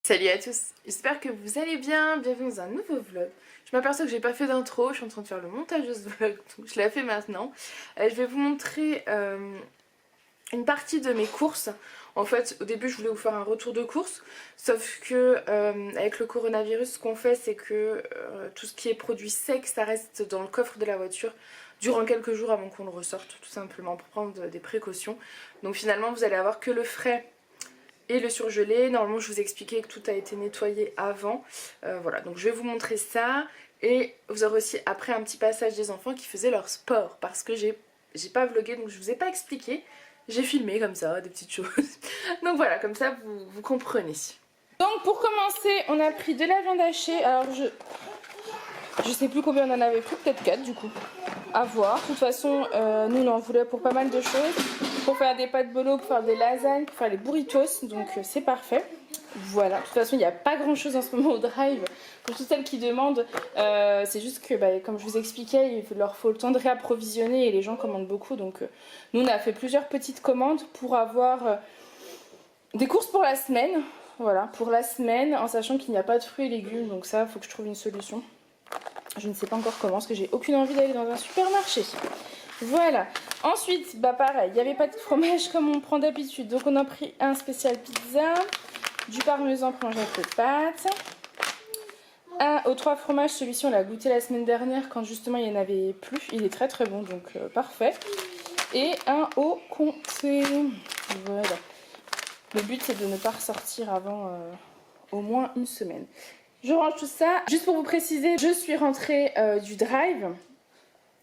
Salut à tous, j'espère que vous allez bien, bienvenue dans un nouveau vlog. Je m'aperçois que j'ai pas fait d'intro, je suis en train de faire le montage de ce vlog, donc je l'ai fait maintenant. Je vais vous montrer une partie de mes courses. En fait, au début je voulais vous faire un retour de course, sauf que avec le coronavirus, ce qu'on fait c'est que tout ce qui est produit sec, ça reste dans le coffre de la voiture durant quelques jours avant qu'on le ressorte, tout simplement pour prendre des précautions. Donc finalement vous allez avoir que le frais et le surgelé. Normalement je vous expliquais que tout a été nettoyé avant. Voilà, donc je vais vous montrer ça. Et vous aurez aussi après un petit passage des enfants qui faisaient leur sport. Parce que j'ai pas vlogué, donc je vous ai pas expliqué. J'ai filmé comme ça, des petites choses. Donc voilà, comme ça vous comprenez. Donc pour commencer, on a pris de la viande hachée. Alors je sais plus combien on en avait pris, peut-être 4 du coup. À voir. De toute façon, nous on en voulait pour pas mal de choses. Pour faire des pâtes bolo, pour faire des lasagnes, pour faire les burritos. Donc c'est parfait. Voilà. De toute façon, il n'y a pas grand chose en ce moment au drive. Pour toutes celles qui demandent, c'est juste que, comme je vous expliquais, il leur faut le temps de réapprovisionner et les gens commandent beaucoup. Donc nous on a fait plusieurs petites commandes pour avoir des courses pour la semaine. Voilà, pour la semaine, en sachant qu'il n'y a pas de fruits et légumes. Donc ça, il faut que je trouve une solution. Je ne sais pas encore comment, parce que j'ai aucune envie d'aller dans un supermarché. Voilà. Ensuite, pareil, il n'y avait pas de fromage comme on prend d'habitude. Donc on a pris un spécial pizza, du parmesan pour manger avec les pâtes. Un aux 3 fromages, celui-ci on l'a goûté la semaine dernière quand justement il n'y en avait plus. Il est très très bon, donc parfait. Et un au comté. Voilà. Le but c'est de ne pas ressortir avant au moins une semaine. Je range tout ça. Juste pour vous préciser, je suis rentrée du drive.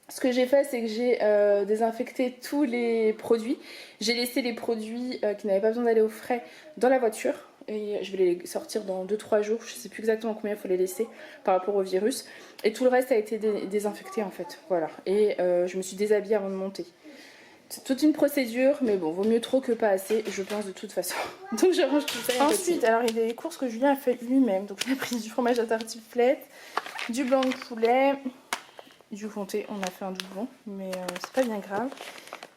Ce que j'ai fait, c'est que j'ai désinfecté tous les produits. J'ai laissé les produits qui n'avaient pas besoin d'aller au frais dans la voiture. Et je vais les sortir dans 2-3 jours. Je ne sais plus exactement combien il faut les laisser par rapport au virus. Et tout le reste a été désinfecté en fait. Voilà. Et je me suis déshabillée avant de monter. C'est toute une procédure, mais bon, vaut mieux trop que pas assez, je pense de toute façon. Donc je range tout ça. Ensuite, alors il y a des courses que Julien a fait lui-même. Donc j'ai pris du fromage à tartiflette, du blanc de poulet, du comté, on a fait un doublon, mais c'est pas bien grave.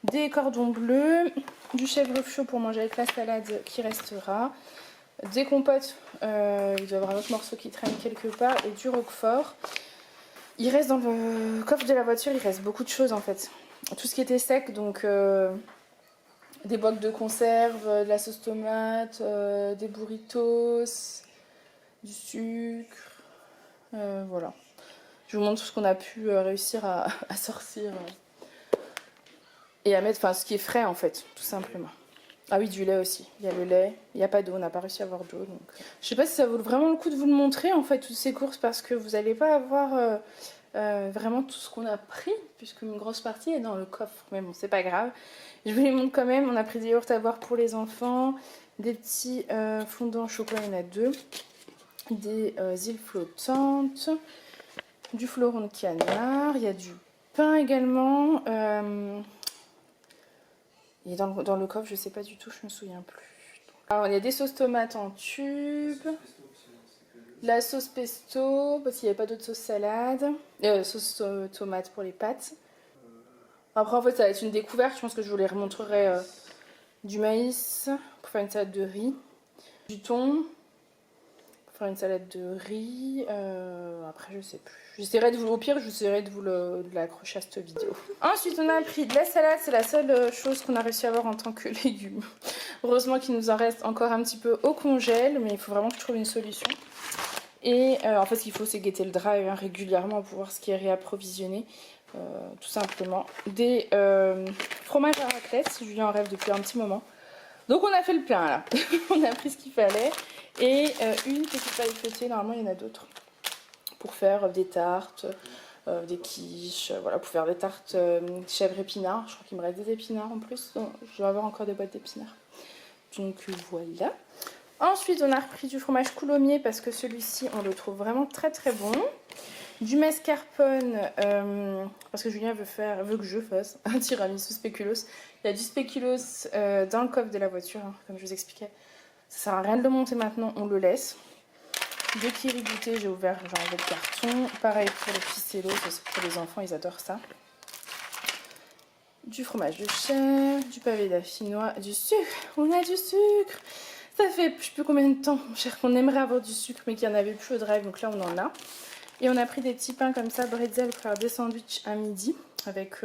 Des cordons bleus, du chèvre chaud pour manger avec la salade qui restera. Des compotes, il doit y avoir un autre morceau qui traîne quelque part, et du roquefort. Il reste dans le coffre de la voiture, il reste beaucoup de choses en fait. Tout ce qui était sec, donc des boîtes de conserve, de la sauce tomate, des burritos, du sucre, voilà. Je vous montre tout ce qu'on a pu réussir à sortir et à mettre, enfin ce qui est frais en fait, tout simplement. Ah oui, du lait aussi, il y a le lait, il n'y a pas d'eau, on n'a pas réussi à avoir d'eau. Donc... Je sais pas si ça vaut vraiment le coup de vous le montrer en fait, toutes ces courses, parce que vous n'allez pas avoir vraiment tout ce qu'on a pris, puisque une grosse partie est dans le coffre, mais bon, c'est pas grave. Je vous les montre quand même, on a pris des yaourts à boire pour les enfants, des petits fondants au chocolat, il y en a 2, des îles flottantes, du fleuron de canard, il y a du pain également, et dans le coffre, je sais pas du tout, je me souviens plus. Alors il y a des sauces tomates en tube, la sauce pesto, parce qu'il n'y avait pas d'autre sauce salade, sauce tomate pour les pâtes. Après en fait ça va être une découverte, je pense que je vous les remontrerai du maïs pour faire une salade de riz, du thon pour faire une salade de riz, après je sais plus. J'essaierai de vous, au pire j'essaierai de vous l'accrocher à cette vidéo. Ensuite on a pris de la salade, c'est la seule chose qu'on a réussi à avoir en tant que légumes. Heureusement qu'il nous en reste encore un petit peu au congèle, mais il faut vraiment que je trouve une solution. Et en fait ce qu'il faut c'est guetter le drive régulièrement pour voir ce qui est réapprovisionné. Tout simplement. Des fromages à raclette, Julien en rêve depuis un petit moment. Donc on a fait le plein là. On a pris ce qu'il fallait. Et une petite paille feuilletée, normalement il y en a d'autres. Pour faire des tartes, des quiches, voilà, pour faire des tartes chèvre épinards. Je crois qu'il me reste des épinards en plus. Donc, je dois avoir encore des boîtes d'épinards. Donc voilà. Ensuite on a repris du fromage coulommiers parce que celui-ci on le trouve vraiment très très bon. Du mascarpone, parce que Julien veut que je fasse un tiramisu spéculoos. Il y a du spéculoos dans le coffre de la voiture, hein, comme je vous expliquais. Ça sert à rien de le monter maintenant, on le laisse. De kiri goûté, j'ai enlevé le carton. Pareil pour le ficello, c'est pour les enfants, ils adorent ça. Du fromage de chèvre, du pavé d'affinois, du sucre. On a du sucre. Ça fait je sais plus combien de temps, mon cher, qu'on aimerait avoir du sucre mais qu'il n'y en avait plus au drive, donc là on en a. Et on a pris des petits pains comme ça, bretzel, pour faire des sandwichs à midi avec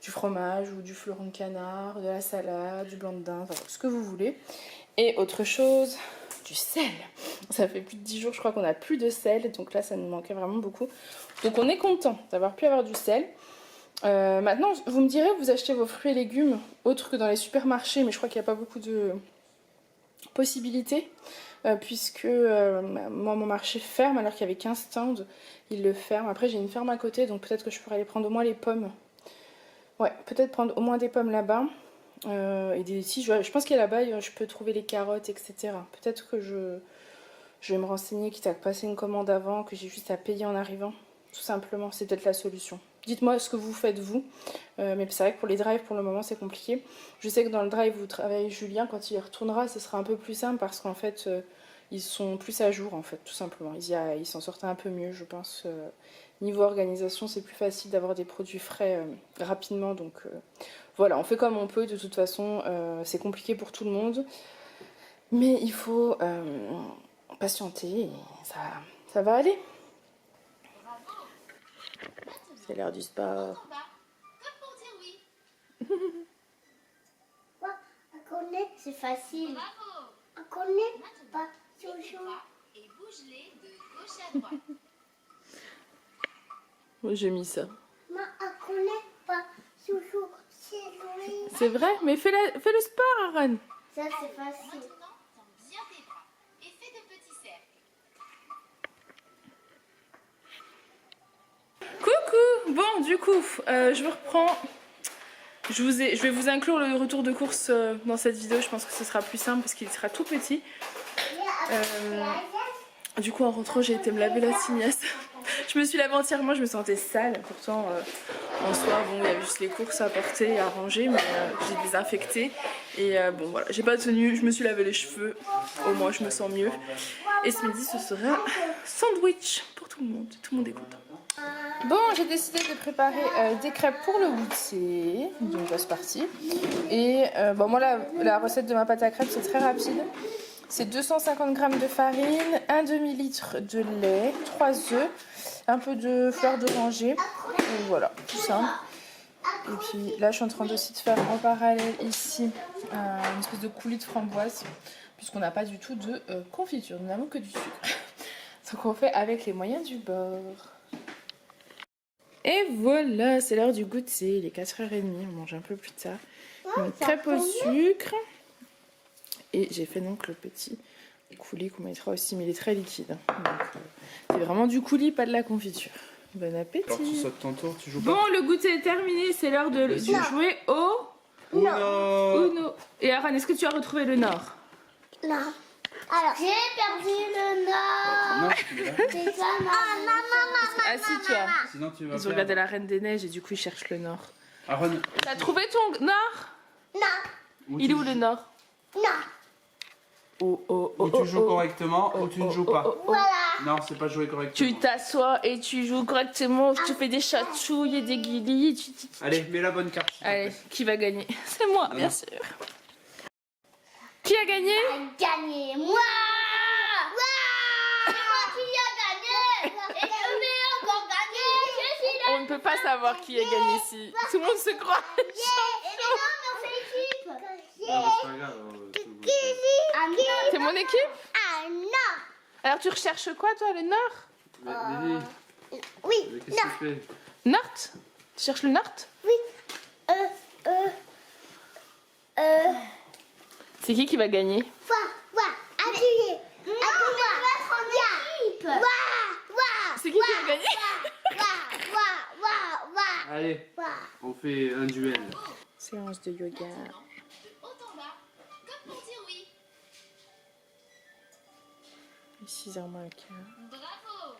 du fromage ou du fleuron de canard, de la salade, du blanc de dinde, enfin, ce que vous voulez. Et autre chose, du sel. Ça fait plus de 10 jours, je crois qu'on a plus de sel, donc là ça nous manquait vraiment beaucoup. Donc on est content d'avoir pu avoir du sel. Maintenant, vous me direz, vous achetez vos fruits et légumes autres que dans les supermarchés, mais je crois qu'il n'y a pas beaucoup de possibilités, puisque moi mon marché ferme alors qu'il y avait 15 stands, il le ferme. Après j'ai une ferme à côté, donc peut-être que je pourrais aller prendre au moins les pommes. Ouais, peut-être prendre au moins des pommes là-bas. Et si je pense qu'il y a là-bas, je peux trouver les carottes, etc. Peut-être que je vais me renseigner, quitte à passer une commande avant, que j'ai juste à payer en arrivant. Tout simplement, c'est peut-être la solution. Dites-moi ce que vous faites vous. Mais c'est vrai que pour les drives, pour le moment, c'est compliqué. Je sais que dans le drive, vous travaillez Julien. Quand il y retournera, ce sera un peu plus simple parce qu'en fait, ils sont plus à jour, en fait, tout simplement. Ils s'en sortent un peu mieux, je pense. Niveau organisation, c'est plus facile d'avoir des produits frais rapidement. Donc voilà, on fait comme on peut. De toute façon, c'est compliqué pour tout le monde. Mais il faut patienter et ça va aller. C'est l'heure du sport. On connaît, c'est facile. On connaît pas toujours. Et bouge-les de gauche à droite. Moi j'ai mis ça. Mais on connaît pas toujours. C'est Louis. C'est vrai, mais fais le sport, Aaron. Ça, c'est facile. Maintenant, tends bien tes bras et fais de petits cercles. Coucou. Bon, du coup, je vous reprends. Je vais vous inclure le retour de course dans cette vidéo. Je pense que ce sera plus simple parce qu'il sera tout petit. Du coup, en rentrant, j'ai été me laver la tignasse. Je me suis lavée entièrement, je me sentais sale. Pourtant, en soi, bon, il y avait juste les courses à porter et à ranger, mais j'ai désinfecté. Et bon, voilà, j'ai pas tenu, je me suis lavé les cheveux. Au moins, je me sens mieux. Et ce midi, ce sera sandwich pour tout le monde. Tout le monde est content. Bon, j'ai décidé de préparer des crêpes pour le goûter. Donc, là, c'est parti. Et bon, moi, la recette de ma pâte à crêpes, c'est très rapide. C'est 250 g de farine, un demi-litre de lait, 3 œufs, un peu de fleur d'oranger. Donc voilà, tout simple. Et puis là, je suis en train aussi de faire en parallèle ici une espèce de coulis de framboise, puisqu'on n'a pas du tout de confiture, nous n'avons que du sucre. Donc on fait avec les moyens du bord. Et voilà, c'est l'heure du goûter, il est 4h30, on mange un peu plus tard. Une crêpe au sucre. Et j'ai fait donc le petit coulis qu'on mettra aussi, mais il est très liquide. C'est vraiment du coulis, pas de la confiture. Bon appétit. Alors tu sautes ton tour, tu joues pas. Bon, le goûter est terminé, c'est l'heure de jouer au Uno. Et Aaron, est-ce que tu as retrouvé le nord? Non. Alors, j'ai perdu le nord. Non, tu l'as. C'est ça, maman. Ah si, tu as. Sinon tu vas Ils ont regardé la Reine des Neiges et du coup ils cherchent le nord. Aaron, T'as trouvé ton nord? Non. Il est où le nord? Non. ou tu joues correctement ou tu ne joues pas. Voilà. Non, c'est pas jouer correctement. Tu t'assois et tu joues correctement, tu fais des chatouilles et des guilis. Allez, mets la bonne carte. s'il te Allez, plaît. qui va gagner? C'est moi, bien sûr. Qui a gagné? Gagné. Moi. C'est moi qui a gagné. Et je vais encore gagner. Je suis là. On ne peut pas savoir qui a gagné ici. Tout le monde se croit. Et maintenant, on fait l'équipe. Non, mais c'est pas grave. Ah non. C'est mon équipe? Ah non. Alors tu recherches quoi toi, le nord? Lily, Oui. qu'est-ce que tu fais? Nord? Tu cherches le nord? Oui. C'est qui va gagner? Appuyez. Mettre en équipe. C'est qui va gagner? Allez, on fait un duel. Séance de yoga. De haut en bas, comme pour dire oui. 6h moins le quart. Bravo.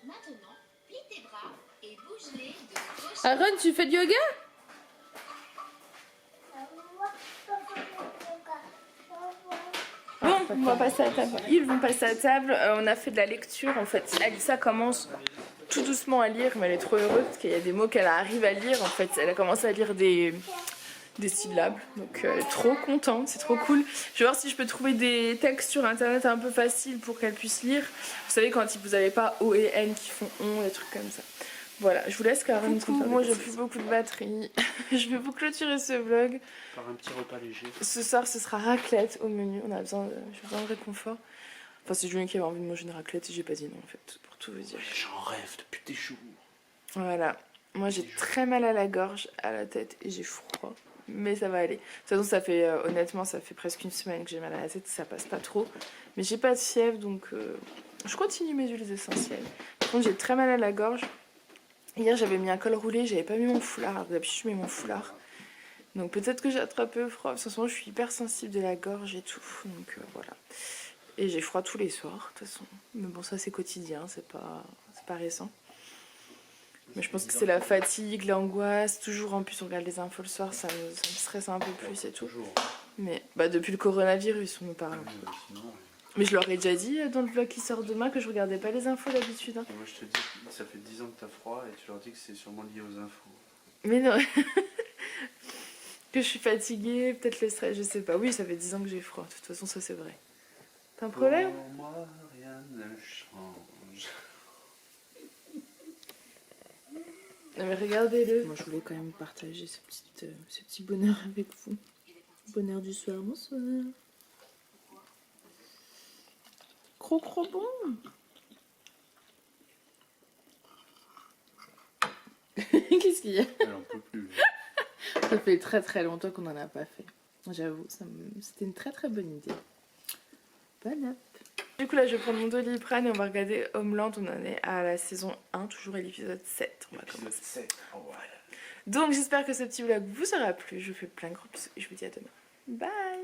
Maintenant, plie tes bras et bouge-les de gauche. Aaron, tu fais du yoga? Bon, on va passer à table. Ils vont passer à table. On a fait de la lecture en fait. Alissa commence tout doucement à lire, mais elle est trop heureuse parce qu'il y a des mots qu'elle arrive à lire. En fait, elle a commencé à lire des des syllabes. Donc elle est trop contente, c'est trop cool. Je vais voir si je peux trouver des textes sur internet un peu faciles pour qu'elle puisse lire. Vous savez quand vous n'avez pas O et N qui font on, des trucs comme ça. Voilà, je vous laisse Karen. Moi j'ai plus beaucoup de batterie. Je vais vous clôturer ce vlog. Par un petit repas léger. Ce soir ce sera raclette au menu. J'ai besoin de réconfort. Enfin c'est Julien qui avait envie de manger une raclette et j'ai pas dit non en fait, pour tout vous dire. J'en rêve depuis des jours. Voilà. Moi j'ai très mal à la gorge, à la tête et j'ai froid. Mais ça va aller. De toute façon ça fait honnêtement ça fait presque une semaine que j'ai mal à la tête, ça passe pas trop. Mais j'ai pas de fièvre donc je continue mes huiles essentielles. Par contre j'ai très mal à la gorge. Hier j'avais mis un col roulé, j'avais pas mis mon foulard. Alors d'habitude je mets mon foulard. Donc peut-être que j'ai attrapé le froid. Parce qu'en ce moment je suis hyper sensible de la gorge et tout. Donc voilà. Et j'ai froid tous les soirs de toute façon. Mais bon ça c'est quotidien, c'est pas récent. Mais je pense que c'est la fatigue, l'angoisse. Toujours en plus on regarde les infos le soir, ça me stresse un peu plus et tout. Toujours. Mais bah depuis le coronavirus on me parle. Sinon, Mais je leur ai déjà dit dans le vlog qui sort demain que je regardais pas les infos d'habitude. Hein. moi je te dis, ça fait 10 ans que t'as froid et tu leur dis que c'est sûrement lié aux infos. Mais non. Que je suis fatiguée, peut-être le stress, je sais pas. Oui ça fait 10 ans que j'ai froid, de toute façon ça c'est vrai. T'as un problème? Pour moi rien ne change. Non mais regardez-le. Moi je voulais quand même partager ce petit bonheur avec vous. Bonheur du soir, bonsoir. Trop bon. Qu'est-ce qu'il y a? Elle en peut plus. Ça fait très longtemps qu'on en a pas fait. J'avoue, c'était une très bonne idée. Bonne app. Du coup là je vais prendre mon Doliprane et on va regarder Homeland. On en est à la saison 1, toujours à l'épisode 7. On va commencer. 7. Oh, voilà. Donc j'espère que ce petit vlog vous aura plu. Je vous fais plein de gros bisous et je vous dis à demain. Bye.